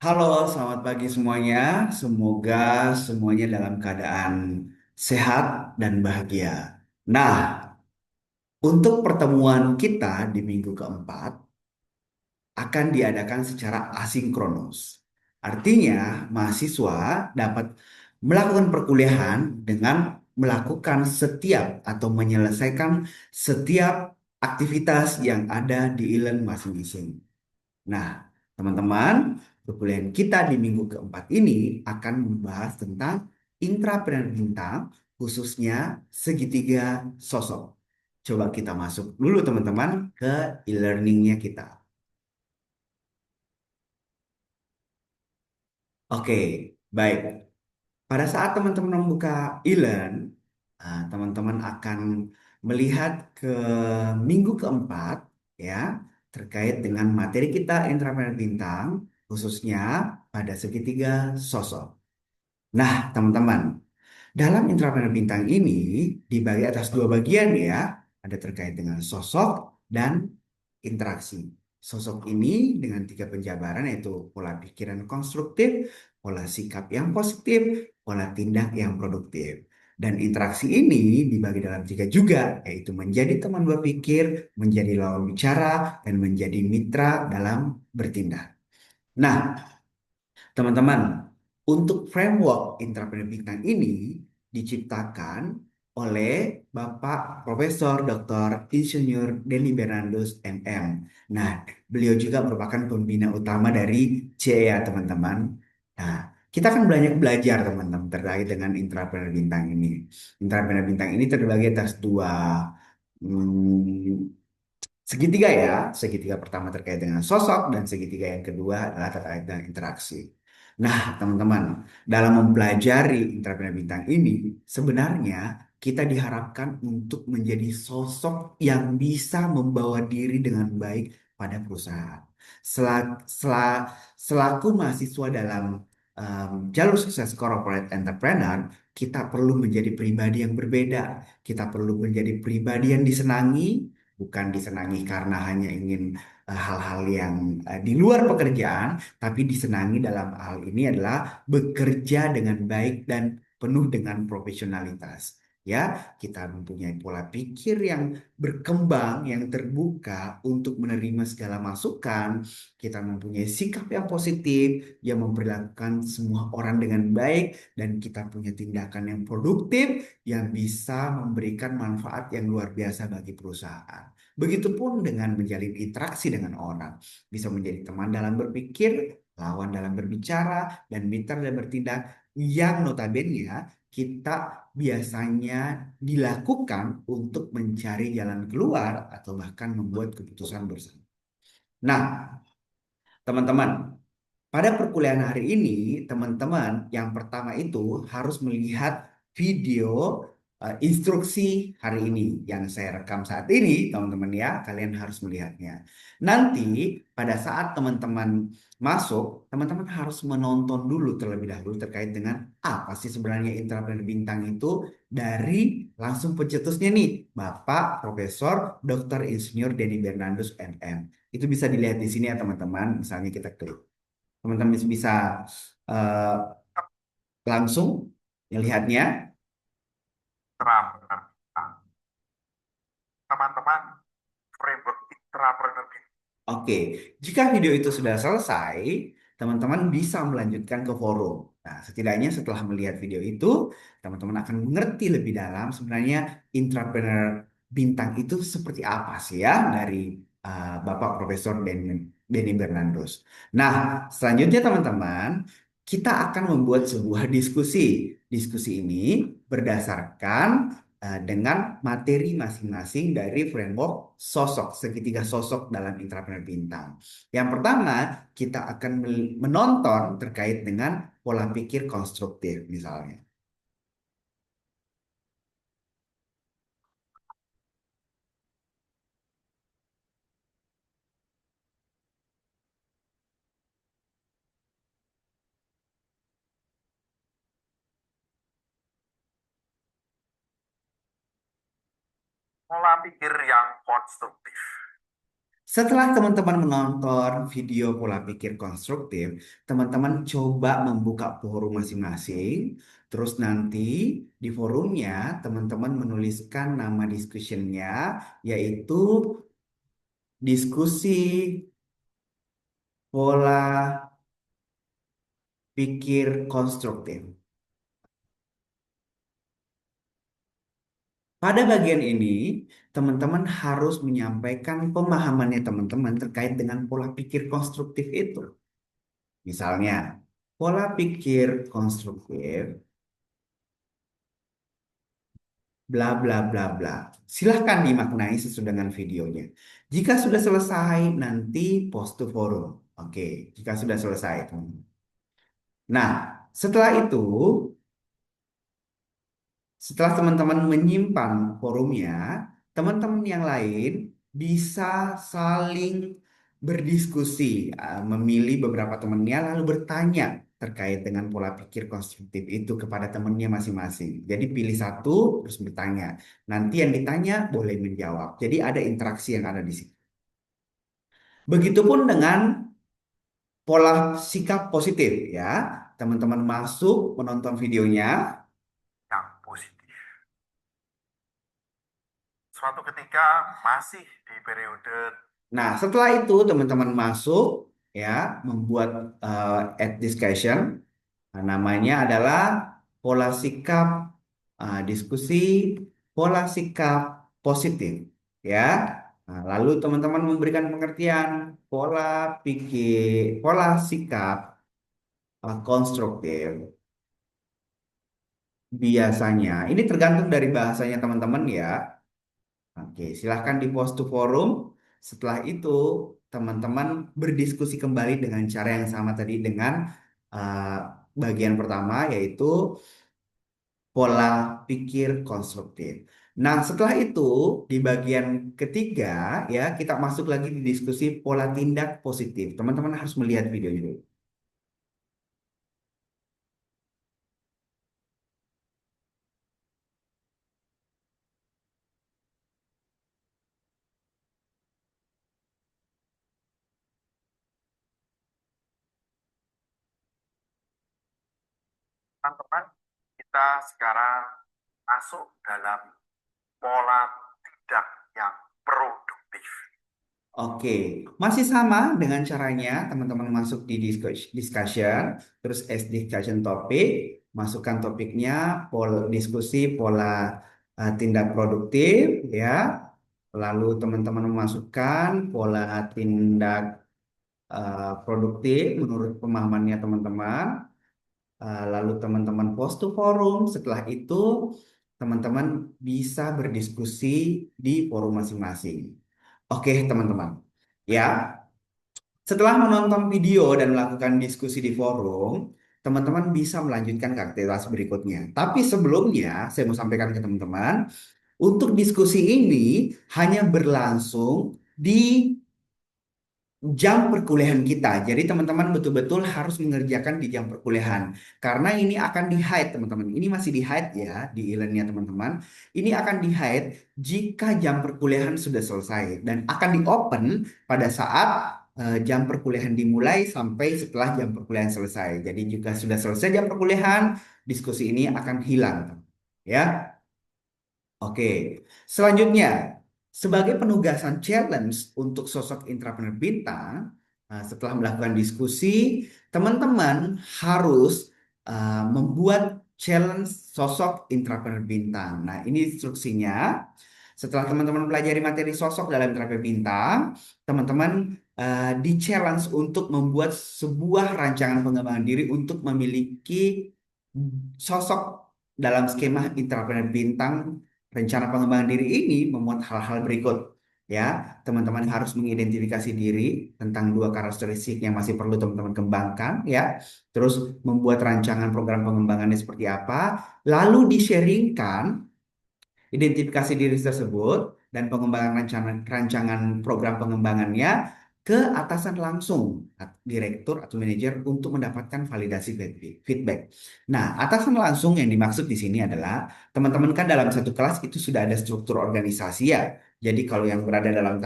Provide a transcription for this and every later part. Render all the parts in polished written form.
Halo, selamat pagi semuanya. Semoga semuanya dalam keadaan sehat dan bahagia. Nah, untuk pertemuan kita di minggu keempat akan diadakan secara asinkronus. Artinya, mahasiswa dapat melakukan perkuliahan dengan melakukan setiap atau menyelesaikan setiap aktivitas yang ada di e-learn masing-masing. Nah, teman-teman, perkuliahan kita di minggu keempat ini akan membahas tentang intrapreneur bintang, khususnya segitiga sosok. Coba kita masuk dulu teman-teman ke e-learningnya kita. Oke, baik. Pada saat teman-teman membuka e-learn, teman-teman akan melihat ke minggu keempat ya terkait dengan materi kita intrapreneur bintang, khususnya pada segitiga sosok. Nah, teman-teman, dalam intrapreneur bintang ini dibagi atas dua bagian ya, ada terkait dengan sosok dan interaksi. Sosok ini dengan tiga penjabaran yaitu pola pikiran konstruktif, pola sikap yang positif, pola tindak yang produktif. Dan interaksi ini dibagi dalam tiga juga, yaitu menjadi teman berpikir, menjadi lawan bicara, dan menjadi mitra dalam bertindak. Nah, teman-teman, untuk framework intrapreneur bintang ini diciptakan oleh Bapak Profesor Dr. Insinyur Denny Bernardus MM. Nah, beliau juga merupakan pembina utama dari CEA, teman-teman. Nah, kita akan banyak belajar, teman-teman, terkait dengan intrapreneur bintang ini. Intrapreneur bintang ini terbagi atas dua hmm, segitiga ya. Segitiga pertama terkait dengan sosok dan segitiga yang kedua adalah terkait dengan interaksi. Nah, teman-teman, dalam mempelajari intrapreneur bintang ini, sebenarnya kita diharapkan untuk menjadi sosok yang bisa membawa diri dengan baik pada perusahaan. Selaku mahasiswa dalam jalur sukses corporate entrepreneur, kita perlu menjadi pribadi yang berbeda. Kita perlu menjadi pribadi yang disenangi, bukan disenangi karena hanya ingin hal-hal yang di luar pekerjaan, tapi disenangi dalam hal ini adalah bekerja dengan baik dan penuh dengan profesionalitas. Ya, kita mempunyai pola pikir yang berkembang, yang terbuka untuk menerima segala masukan. Kita mempunyai sikap yang positif, yang memperlakukan semua orang dengan baik, dan kita punya tindakan yang produktif yang bisa memberikan manfaat yang luar biasa bagi perusahaan. Begitupun dengan menjalin interaksi dengan orang, bisa menjadi teman dalam berpikir, lawan dalam berbicara, dan mitra dalam bertindak yang notabene kita biasanya dilakukan untuk mencari jalan keluar atau bahkan membuat keputusan bersama. Nah, teman-teman, pada perkuliahan hari ini, teman-teman yang pertama itu harus melihat video instruksi hari ini yang saya rekam saat ini, teman-teman ya, kalian harus melihatnya. Nanti pada saat teman-teman masuk, teman-teman harus menonton dulu terlebih dahulu terkait dengan apa sih sebenarnya intrapreneur bintang itu dari langsung pencetusnya nih, Bapak Profesor Dr. Insinyur Denny Bernardus MM. Itu bisa dilihat di sini ya teman-teman, misalnya kita klik. Teman-teman bisa eh, langsung melihatnya. Intrapreneur. Teman-teman, framework intrapreneur Oke, jika video itu sudah selesai, teman-teman bisa melanjutkan ke forum. Nah, setidaknya setelah melihat video itu, teman-teman akan mengerti lebih dalam sebenarnya intrapreneur bintang itu seperti apa sih ya dari Bapak Profesor Denny Bernardus. Nah, selanjutnya teman-teman, kita akan membuat sebuah diskusi. Diskusi ini berdasarkan dengan materi masing-masing dari framework sosok, segitiga sosok dalam intrapreneur bintang. Yang pertama, kita akan menonton terkait dengan pola pikir konstruktif misalnya. pola pikir yang konstruktif. Setelah teman-teman menonton video pola pikir konstruktif, teman-teman coba membuka forum masing-masing. Terus nanti di forumnya teman-teman menuliskan nama discussionnya, yaitu diskusi pola pikir konstruktif. Pada bagian ini, teman-teman harus menyampaikan pemahamannya teman-teman terkait dengan pola pikir konstruktif itu. Misalnya, pola pikir konstruktif, bla bla bla bla. Silahkan dimaknai sesuai dengan videonya. Jika sudah selesai, nanti post to forum. Oke, jika sudah selesai, teman. Nah, setelah itu, setelah teman-teman menyimpan forumnya, teman-teman yang lain bisa saling berdiskusi, memilih beberapa temannya lalu bertanya terkait dengan pola pikir konstruktif itu kepada temannya masing-masing. Jadi pilih satu terus bertanya. Nanti yang ditanya boleh menjawab. Jadi ada interaksi yang ada di situ. Begitupun dengan pola sikap positif ya. Teman-teman masuk menonton videonya. yang positif. Suatu ketika masih di periode Nah, setelah itu teman-teman masuk ya membuat ad discussion. Nah, namanya adalah pola sikap diskusi pola sikap positif ya. Nah, lalu teman-teman memberikan pengertian pola pola sikap konstruktif. Biasanya ini tergantung dari bahasanya teman-teman ya. Oke, silahkan di post to forum. Setelah itu, teman-teman berdiskusi kembali dengan cara yang sama tadi dengan uh, bagian pertama, yaitu pola pikir konstruktif. Nah, setelah itu, di bagian ketiga, ya, kita masuk lagi di diskusi pola tindak positif. Teman-teman harus melihat videonya dulu. teman-teman, kita sekarang masuk dalam pola tidak yang produktif. Oke, masih sama dengan caranya teman-teman masuk di discussion, terus as discussion topik, masukkan topiknya, diskusi pola tindak produktif, ya. Lalu teman-teman memasukkan pola tindak produktif menurut pemahamannya teman-teman. Lalu teman-teman post to forum. Setelah itu teman-teman bisa berdiskusi di forum masing-masing. Oke, teman-teman. Ya, setelah menonton video dan melakukan diskusi di forum, teman-teman bisa melanjutkan ke aktivitas berikutnya. Tapi sebelumnya, saya mau sampaikan ke teman-teman, untuk diskusi ini hanya berlangsung di jam perkuliahan kita. Jadi teman-teman betul-betul harus mengerjakan di jam perkuliahan. Karena ini akan di-hide teman-teman. Ini masih di-hide ya di e-learningnya teman-teman. Ini akan di-hide jika jam perkuliahan sudah selesai. Dan akan di-open pada saat jam perkuliahan dimulai sampai setelah jam perkuliahan selesai. Jadi jika sudah selesai jam perkuliahan, diskusi ini akan hilang. Ya. Oke, selanjutnya, sebagai penugasan challenge untuk sosok intrapreneur bintang, setelah melakukan diskusi, teman-teman harus membuat challenge sosok intrapreneur bintang. Nah, ini instruksinya. Setelah teman-teman pelajari materi sosok dalam intrapreneur bintang, teman-teman di-challenge untuk membuat sebuah rancangan pengembangan diri untuk memiliki sosok dalam skema intrapreneur bintang. Rencana pengembangan diri ini memuat hal-hal berikut. Ya, teman-teman harus mengidentifikasi diri tentang dua karakteristik yang masih perlu teman-teman kembangkan, ya. Terus membuat rancangan program pengembangannya seperti apa, lalu di-sharingkan identifikasi diri tersebut dan pengembangan rancangan program pengembangannya ke atasan langsung, direktur atau manajer untuk mendapatkan validasi feedback. Nah, atasan langsung yang dimaksud di sini adalah teman-teman kan dalam satu kelas itu sudah ada struktur organisasi ya. Jadi kalau yang berada dalam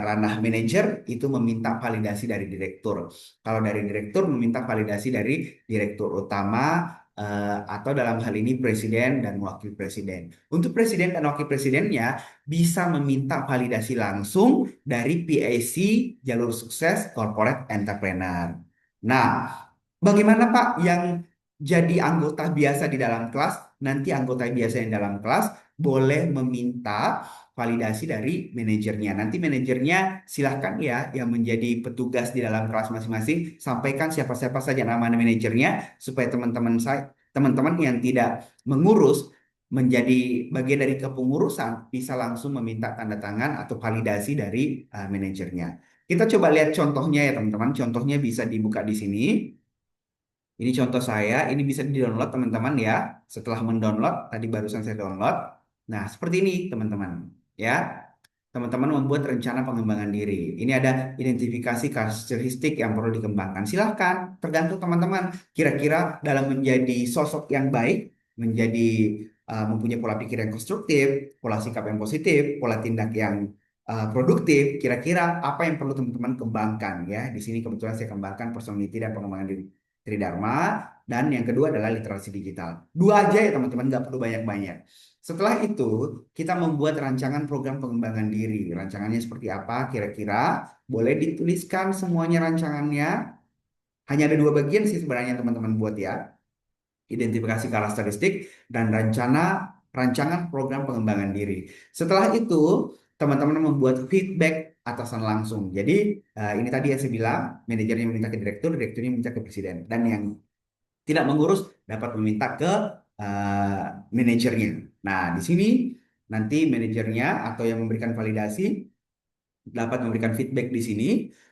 ranah manajer itu meminta validasi dari direktur. Kalau dari direktur meminta validasi dari direktur utama atau dalam hal ini presiden dan wakil presiden. Untuk presiden dan wakil presidennya bisa meminta validasi langsung dari PAC Jalur Sukses Corporate Entrepreneur. Nah, bagaimana Pak yang jadi anggota biasa di dalam kelas? Nanti anggota biasa yang dalam kelas boleh meminta validasi dari manajernya. Nanti manajernya silahkan ya yang menjadi petugas di dalam kelas masing-masing sampaikan siapa-siapa saja nama manajernya supaya teman-teman yang tidak mengurus menjadi bagian dari kepengurusan bisa langsung meminta tanda tangan atau validasi dari manajernya. Kita coba lihat contohnya ya teman-teman. Contohnya bisa dibuka di sini. Ini contoh saya, ini bisa di-download teman-teman ya. Setelah mendownload, tadi barusan saya download. Nah, seperti ini teman-teman. Ya, teman-teman membuat rencana pengembangan diri. Ini ada identifikasi karakteristik yang perlu dikembangkan. Silahkan, tergantung teman-teman. Kira-kira dalam menjadi sosok yang baik, menjadi mempunyai pola pikir yang konstruktif, pola sikap yang positif, pola tindak yang produktif. Kira-kira apa yang perlu teman-teman kembangkan ya? Di sini kebetulan saya kembangkan personality dan pengembangan diri Tridharma. Dan yang kedua adalah literasi digital. Dua aja ya teman-teman, nggak perlu banyak-banyak. Setelah itu, kita membuat rancangan program pengembangan diri. Rancangannya seperti apa kira-kira? Boleh dituliskan semuanya rancangannya. Hanya ada dua bagian sih sebenarnya teman-teman buat ya. Identifikasi karakteristik dan rancangan program pengembangan diri. Setelah itu, teman-teman membuat feedback atasan langsung. Jadi, ini tadi yang saya bilang, manajernya meminta ke direktur, direkturnya meminta ke presiden. Dan yang tidak mengurus dapat meminta ke eh, manajernya. Nah, di sini nanti manajernya atau yang memberikan validasi dapat memberikan feedback di sini,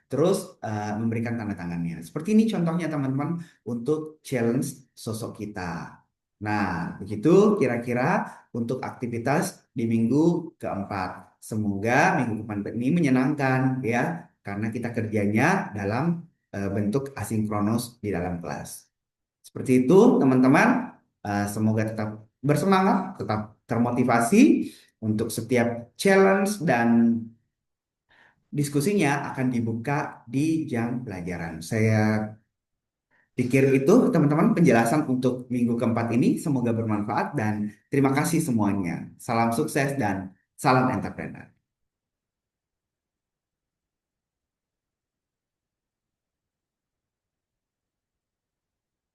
terus memberikan tanda tangannya. Seperti ini contohnya teman-teman untuk challenge sosok kita. Nah, begitu kira-kira untuk aktivitas di minggu keempat. Semoga minggu keempat ini menyenangkan ya, karena kita kerjanya dalam bentuk asinkronus di dalam kelas. Seperti itu, teman-teman. Semoga tetap bersemangat, tetap termotivasi untuk setiap challenge dan diskusinya akan dibuka di jam pelajaran. Saya pikir itu, teman-teman, penjelasan untuk minggu keempat ini. Semoga bermanfaat dan terima kasih semuanya. Salam sukses dan salam entrepreneur.